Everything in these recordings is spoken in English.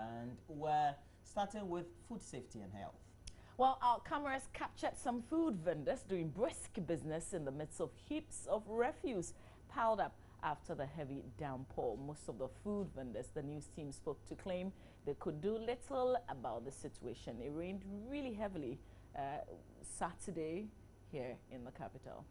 And we're starting with food safety and health. Well, our cameras captured some food vendors doing brisk business in the midst of heaps of refuse piled up after the heavy downpour. Most of the food vendors the news team spoke to claim they could do little about the situation. It rained really heavily Saturday here in the capital.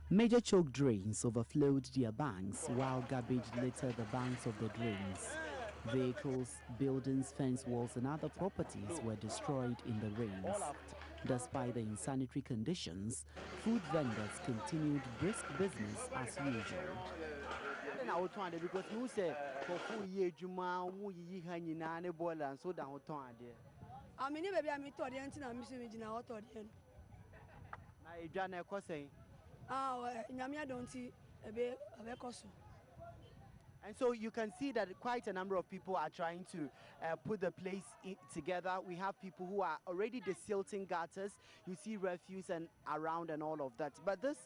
Major choke drains overflowed their banks while garbage littered the banks of the drains. Vehicles, buildings, fence walls and other properties were destroyed in the rains. Despite the insanitary conditions, food vendors continued brisk business as usual. And so you can see that quite a number of people are trying to put the place together. We have people who are already desilting gutters. You see refuse and around and all of that. But this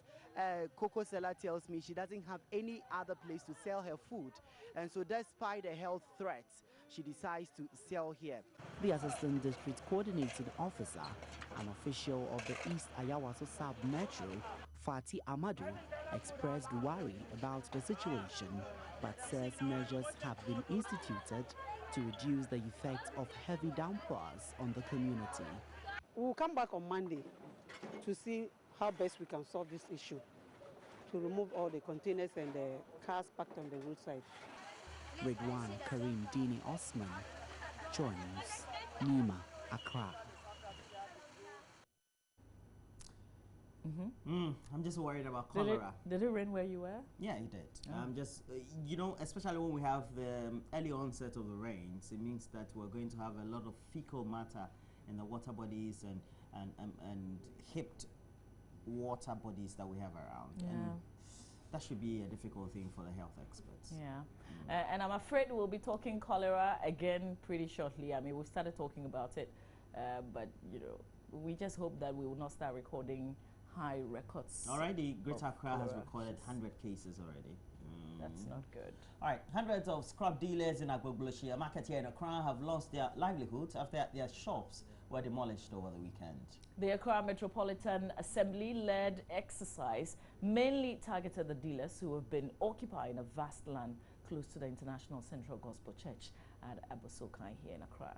cocoa seller tells me she doesn't have any other place to sell her food. And so despite the health threats, she decides to sell here. The Assistant District Coordinating Officer, an official of the East Ayawaso Sub-Metro, Fati Amadu, expressed worry about the situation, but says measures have been instituted to reduce the effect of heavy downpours on the community. We'll come back on Monday to see how best we can solve this issue, to remove all the containers and the cars parked on the roadside. Redwan Karim Dini Osman, Joy News, Nima, Accra. I'm just worried about cholera. Did it rain where you were? Yeah, it did. Just, you know, especially when we have the early onset of the rains, it means that we're going to have a lot of fecal matter in the water bodies and hipped water bodies that we have around. Yeah. And that should be a difficult thing for the health experts. Yeah. And I'm afraid we'll be talking cholera again pretty shortly. I mean, we've started talking about it, but, you know, we just hope that we will not start recording high records. Already, Greater Accra has recorded 100 cases already. That's not good. All right, hundreds of scrap dealers in Agbogbloshie, a market here in Accra, have lost their livelihoods after their shops were demolished over the weekend. The Accra Metropolitan Assembly led exercise mainly targeted the dealers who have been occupying a vast land close to the International Central Gospel Church at Abosokai here in Accra.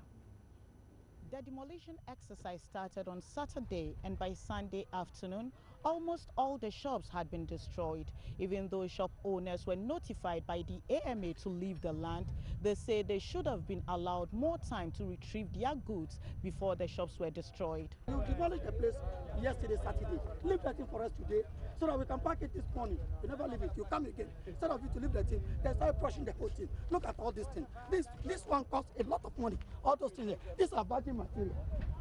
The demolition exercise started on Saturday, and by Sunday afternoon, almost all the shops had been destroyed. Even though shop owners were notified by the AMA to leave the land, they say they should have been allowed more time to retrieve their goods before the shops were destroyed. You demolished the place yesterday, Saturday. Leave that thing for us today so that we can pack it this morning. You never leave it. You come again. Instead of you to leave the thing, they start pushing the whole thing. Look at all these things. This one costs a lot of money. All those things. These are virgin material.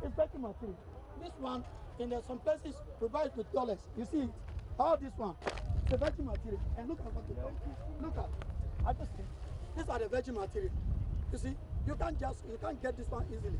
It's virgin material. This one, in some places, provides with dollars. You see it? All this one, the virgin material. And look at what they do. Look at. I just think these are the virgin material. You see, you can't get this one easily.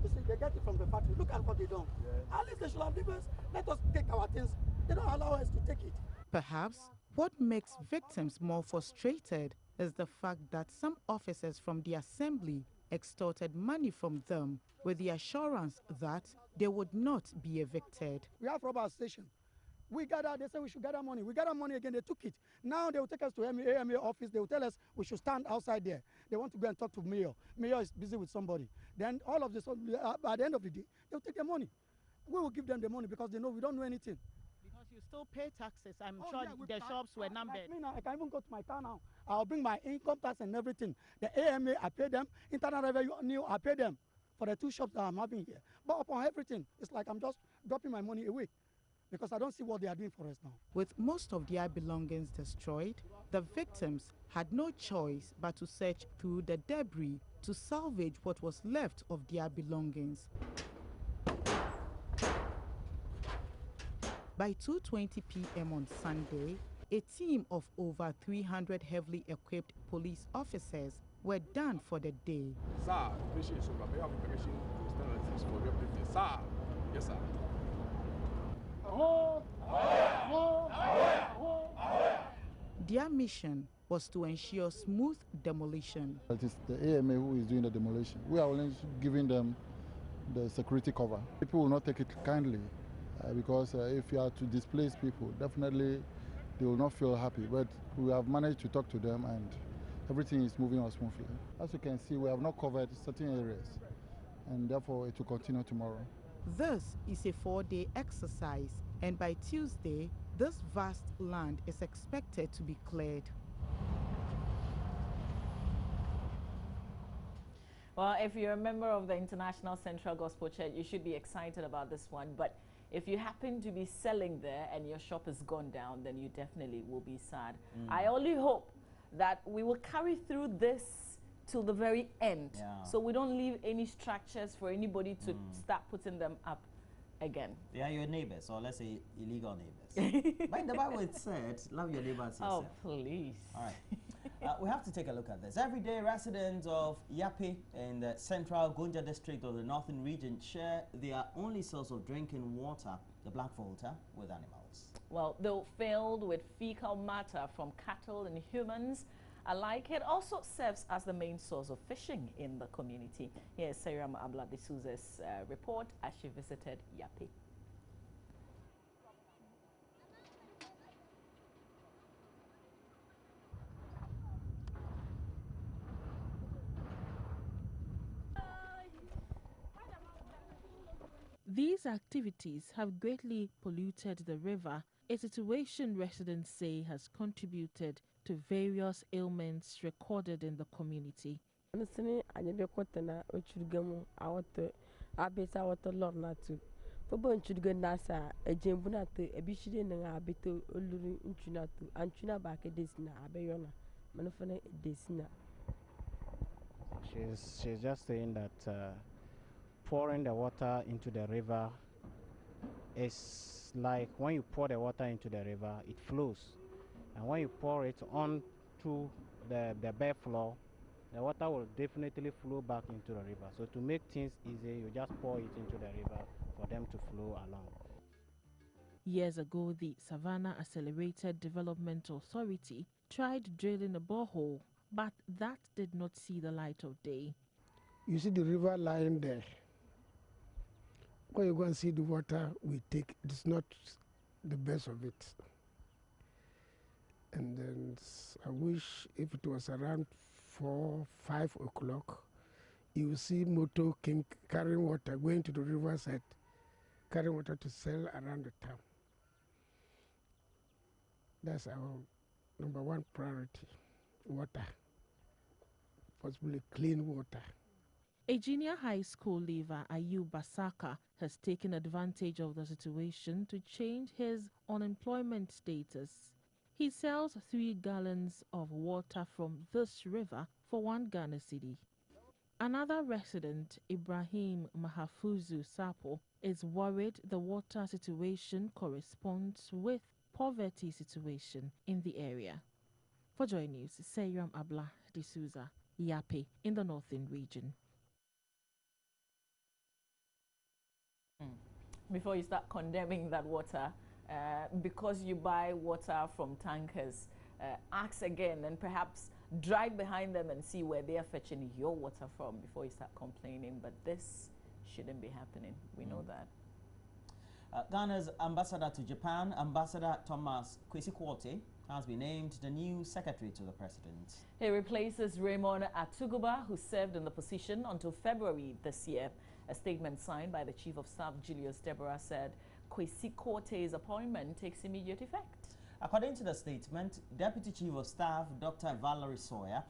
You see, they get it from the factory. Look at what they done. At least they should have leave us. Let us take our things. They don't allow us to take it. Perhaps what makes victims more frustrated is the fact that some officers from the assembly extorted money from them with the assurance that they would not be evicted. We have robber station. We gather, they say we should gather money. We gather money again, they took it. Now they will take us to AMA office. They will tell us we should stand outside there. They want to go and talk to mayor. Mayor is busy with somebody. Then all of this, by the end of the day, they will take their money. We will give them the money because they know we don't know anything. Because you still pay taxes. I'm sure the shops were numbered. Like me now, I can even go to my car now. I'll bring my income tax and everything. The AMA, I pay them. Internal Revenue, I pay them for the 2 shops that I'm having here. But upon everything, it's like I'm just dropping my money away because I don't see what they are doing for us now. With most of their belongings destroyed, the victims had no choice but to search through the debris to salvage what was left of their belongings. By 2:20 p.m. on Sunday, a team of over 300 heavily equipped police officers were done for the day. Sir, appreciation, but we have permission to stand at this for everything. Sir, yes, sir. Their mission was to ensure smooth demolition. It is the AMA who is doing the demolition. We are only giving them the security cover. People will not take it kindly because if you are to displace people, definitely they will not feel happy. But we have managed to talk to them and everything is moving on smoothly. As you can see, we have not covered certain areas and therefore it will continue tomorrow. This is a 4-day exercise, and by Tuesday, this vast land is expected to be cleared. Well, if you're a member of the International Central Gospel Church, you should be excited about this one. But if you happen to be selling there and your shop has gone down, then you definitely will be sad. I only hope that we will carry through this till the very end, so we don't leave any structures for anybody to start putting them up again. They are your neighbors, or let's say illegal neighbors. But in the Bible it said, love your neighbors yourself. Oh, please. All right. We have to take a look at this. Everyday residents of Yape in the central Gonja district of the northern region share their only source of drinking water, the Black Volta, with animals. Well, though filled with fecal matter from cattle and humans alike, it also serves as the main source of fishing in the community. Here's Sayram Abla de Souza's report as she visited Yape. These activities have greatly polluted the river, a situation residents say has contributed to various ailments recorded in the community. She's just saying that pouring the water into the river is like when you pour the water into the river, it flows. And when you pour it onto the bare floor, the water will definitely flow back into the river. So to make things easier, you just pour it into the river for them to flow along. Years ago, the Savannah Accelerated Development Authority tried drilling a borehole, but that did not see the light of day. You see the river lying there. When you go and see the water we take, it's not the best of it. And then I wish if it was around 4, 5 o'clock, you will see motor king carrying water, going to the riverside, carrying water to sell around the town. That's our #1 priority, water, possibly clean water. A junior high school leaver, Ayub Basaka, has taken advantage of the situation to change his unemployment status. He sells 3 gallons of water from this river for 1 Ghana cedi. Another resident, Ibrahim Mahafuzu Sapo, is worried the water situation corresponds with poverty situation in the area. For Joy News, Sayram Abla de Souza, Yape in the northern region. Before you start condemning that water, because you buy water from tankers, ask again and perhaps drive behind them and see where they are fetching your water from before you start complaining. But this shouldn't be happening. We know that. Ghana's ambassador to Japan, Ambassador Thomas Kwesi, has been named the new secretary to the president. He replaces Raymond Atuguba, who served in the position until February this year. A statement signed by the Chief of Staff, Julius Deborah, said Kwesi appointment takes immediate effect. According to the statement, Deputy Chief of Staff, Dr. Valerie Sawyer,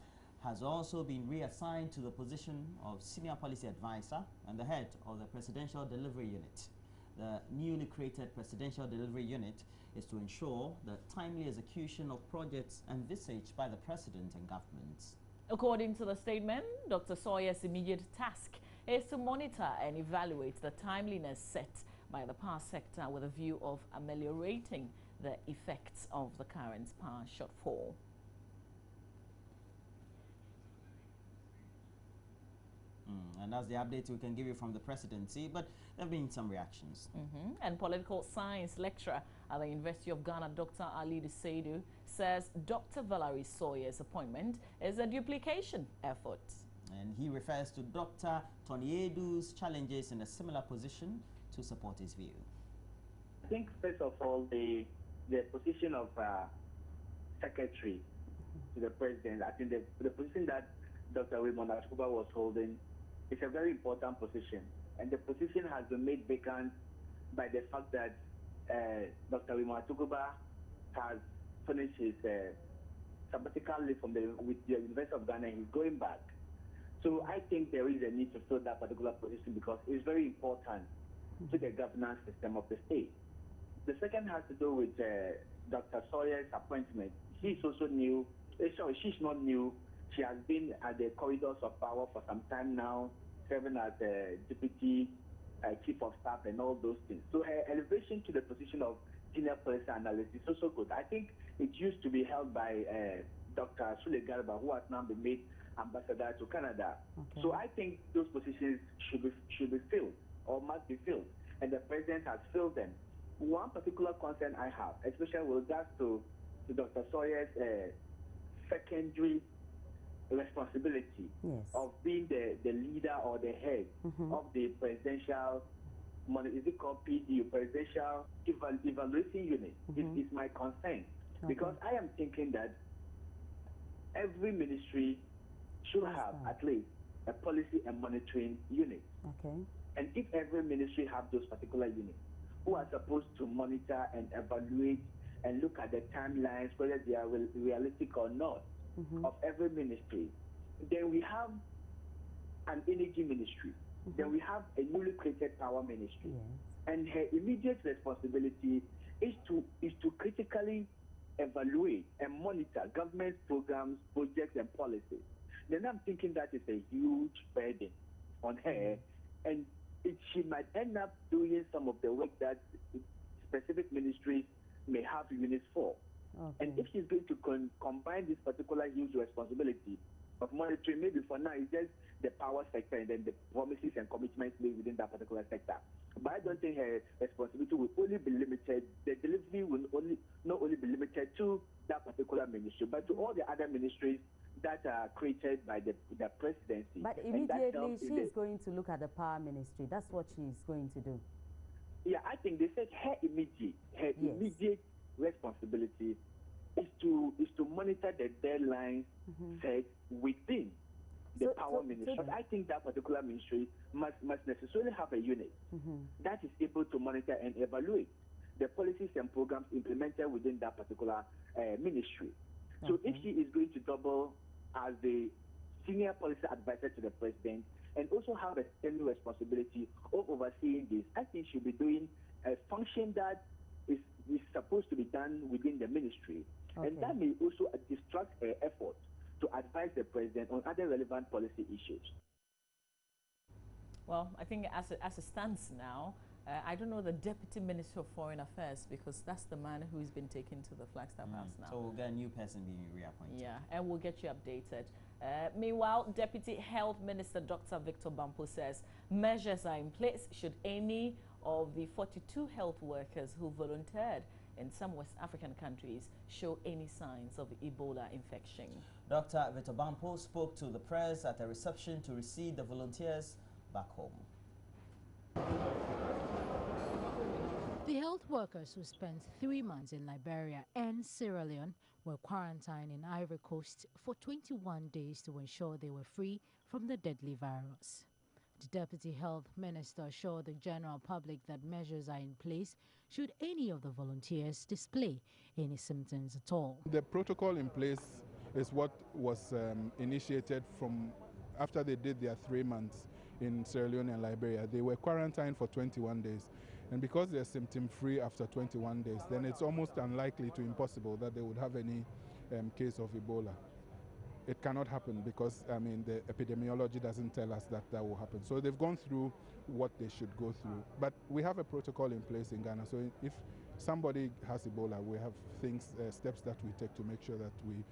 has also been reassigned to the position of Senior Policy Advisor and the head of the Presidential Delivery Unit. The newly created Presidential Delivery Unit is to ensure the timely execution of projects envisaged by the President and government. According to the statement, Dr. Sawyer's immediate task is to monitor and evaluate the timeliness set by the power sector with a view of ameliorating the effects of the current power shortfall. And that's the update we can give you from the presidency, but there have been some reactions. And political science lecturer at the University of Ghana, Dr. Ali Seidu, says Dr. Valerie Sawyer's appointment is a duplication effort. And he refers to Dr. Toniedu's challenges in a similar position to support his view. I think, first of all, the position of secretary to the president, I think the position that Dr. Raymond Atukuba was holding is a very important position. And the position has been made vacant by the fact that Dr. Raymond Atukuba has finished his sabbatical leave with the University of Ghana. He's going back. So I think there is a need to fill that particular position because it's very important to the governance system of the state. The second has to do with Dr. Sawyer's appointment. She's also new. Sorry, she's not new. She has been at the corridors of power for some time now, serving as deputy chief of staff and all those things. So her elevation to the position of senior policy analyst is also good. I think it used to be held by Dr. Sule Garba, who has now been made ambassador to Canada. Okay. So I think those positions should be filled or must be filled, and the president has filled them. One particular concern I have, especially with regards to Dr. Sawyer's secondary responsibility of being the leader or the head of the presidential, is it called PD, presidential evaluation unit, is my concern. Because I am thinking that every ministry should have at least a policy and monitoring unit. And if every ministry have those particular units who are supposed to monitor and evaluate and look at the timelines, whether they are realistic or not, of every ministry, then we have an energy ministry. Then we have a newly created power ministry. And her immediate responsibility is to critically evaluate and monitor government programs, projects, and policies. Then I'm thinking that is a huge burden on her, and she might end up doing some of the work that specific ministries may have units for. And if she's going to combine this particular huge responsibility of monitoring, maybe for now it's just the power sector and then the promises and commitments made within that particular sector. But I don't think her responsibility will only be limited, the delivery will not only be limited to that particular ministry, but to all the other ministries that are created by the presidency. But immediately she's going to look at the power ministry. That's what she's going to do. Yeah, I think they said her immediate responsibility is to monitor the deadlines set within the power ministry. But I think that particular ministry must necessarily have a unit that is able to monitor and evaluate the policies and programs implemented within that particular ministry. So if she is going to double as the senior policy advisor to the president and also have a standing responsibility of overseeing this, I think she'll be doing a function that is supposed to be done within the ministry. And that may also distract her effort to advise the president on other relevant policy issues. Well, I think as it stands now, I don't know the Deputy Minister of Foreign Affairs, because that's the man who's been taken to the Flagstaff House now. So we'll get a new person being reappointed. Yeah, and we'll get you updated. Meanwhile, Deputy Health Minister Dr. Victor Bampo says measures are in place should any of the 42 health workers who volunteered in some West African countries show any signs of Ebola infection. Dr. Victor Bampo spoke to the press at a reception to receive the volunteers back home. The health workers who spent 3 months in Liberia and Sierra Leone were quarantined in Ivory Coast for 21 days to ensure they were free from the deadly virus. The Deputy Health Minister assured the general public that measures are in place should any of the volunteers display any symptoms at all. The protocol in place is what was initiated from after they did their 3 months in Sierra Leone and Liberia. They were quarantined for 21 days. And because they're symptom-free after 21 days, then it's almost unlikely to impossible that they would have any case of Ebola. It cannot happen because, I mean, the epidemiology doesn't tell us that that will happen. So they've gone through what they should go through. But we have a protocol in place in Ghana. So if somebody has Ebola, we have steps that we take to make sure that we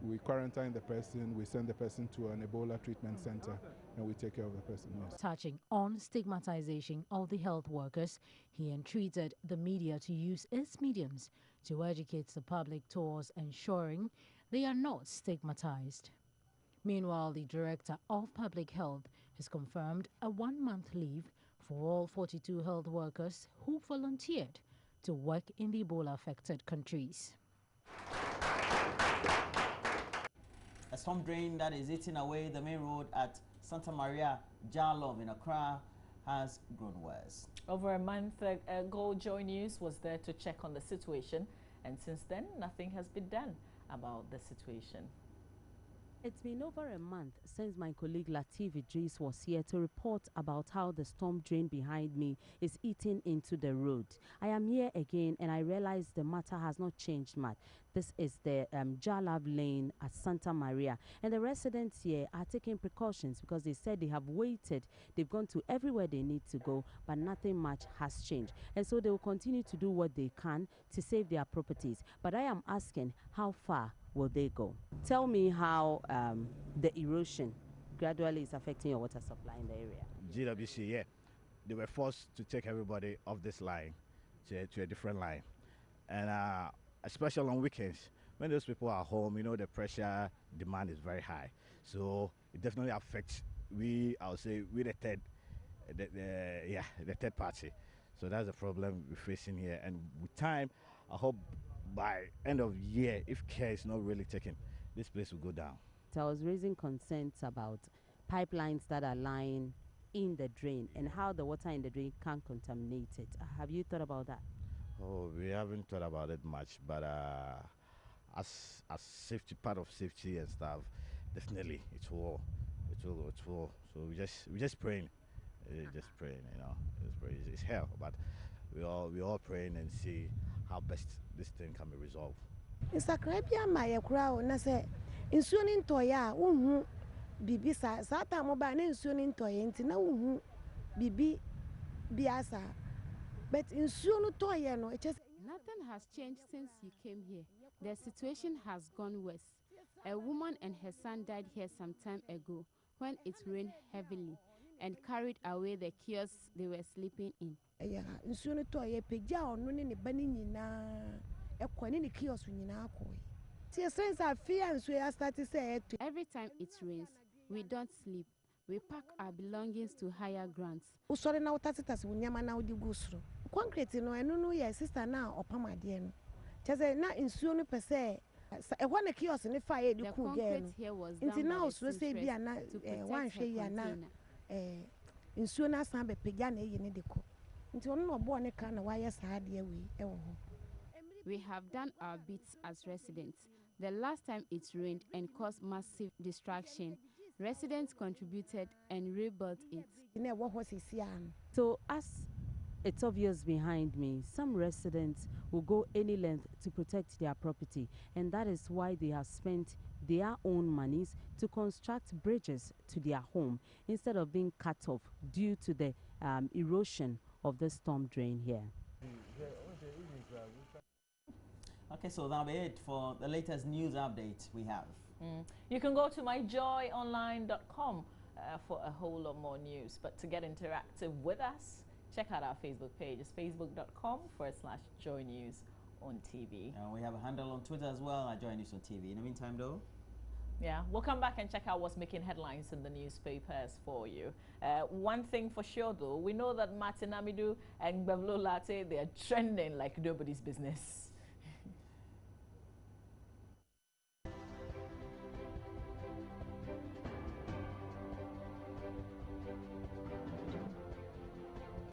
we quarantine the person, we send the person to an Ebola treatment center, and we take care of the person. Yes. Touching on stigmatization of the health workers, he entreated the media to use its mediums to educate the public towards ensuring they are not stigmatized. Meanwhile, the Director of Public Health has confirmed a 1-month leave for all 42 health workers who volunteered to work in the Ebola-affected countries. A storm drain that is eating away the main road at Santa Maria Jalov in Accra has grown worse. Over a month ago, Joy News was there to check on the situation, and since then, nothing has been done about the situation. It's been over a month since my colleague Latif Idris was here to report about how the storm drain behind me is eating into the road. I am here again and I realize the matter has not changed much. This is the Jalab lane at Santa Maria, and the residents here are taking precautions because they said they have waited. They've gone to everywhere they need to go, but nothing much has changed. And so they will continue to do what they can to save their properties. But I am asking, how far will they go? Tell me how the erosion gradually is affecting your water supply in the area. GWC, yeah, they were forced to take everybody off this line to a different line. And especially on weekends, when those people are home, you know, the pressure demand is very high. So it definitely affects, I'll say, the third party. So that's the problem we're facing here. And with time, I hope by end of year, if care is not really taken, this place will go down. So I was raising concerns about pipelines that are lying in the drain and how the water in the drain can contaminate it. Have you thought about that? Oh, we haven't thought about it much, but as safety, part of safety and stuff, definitely it will. So we just praying, just praying, you know. It's hell, but we all praying and see how best this thing can be resolved. Insakrebia my crowd na say insuning toya unhu bibi sa ta mo ba na insuning toya nti na unhu bibi biasa but insunu toya no it just nothing has changed since you came here. The situation has gone worse. A woman and her son died here some time ago when it rained heavily and carried away the kiosks they were sleeping in. Yeah, insunu toya pegja onu ne ne bani nyina ekwane ne kiosk nyina akoi. Ti sense afia nso ya start say every time it rains, we don't sleep. We pack our belongings to higher grounds. Usore na utatitasi unyama na udi gusro. Concrete no enu no ya sister na opamade no. Chese na nsuo no pese e wana kiosk ne fa ye di ku ge no. Nti na usuro se bia na wan hwe ya na nsuo na san be pegya na ye ne de ko. Nti ono no bo ne ka na wa ye saade we e wo ho. We have done our bits as residents. The last time it rained and caused massive destruction, residents contributed and rebuilt it. So as it's obvious behind me, some residents will go any length to protect their property, and that is why they have spent their own monies to construct bridges to their home instead of being cut off due to the erosion of the storm drain here. Okay, so that'll be it for the latest news update we have. You can go to myjoyonline.com for a whole lot more news. But to get interactive with us, check out our Facebook page. It's facebook.com/joynews on TV. And we have a handle on Twitter as well at Joy News on TV. In the meantime, though, yeah, we'll come back and check out what's making headlines in the newspapers for you. One thing for sure, though, we know that Martin Amidu and Gbevlo Latte, they are trending like nobody's business.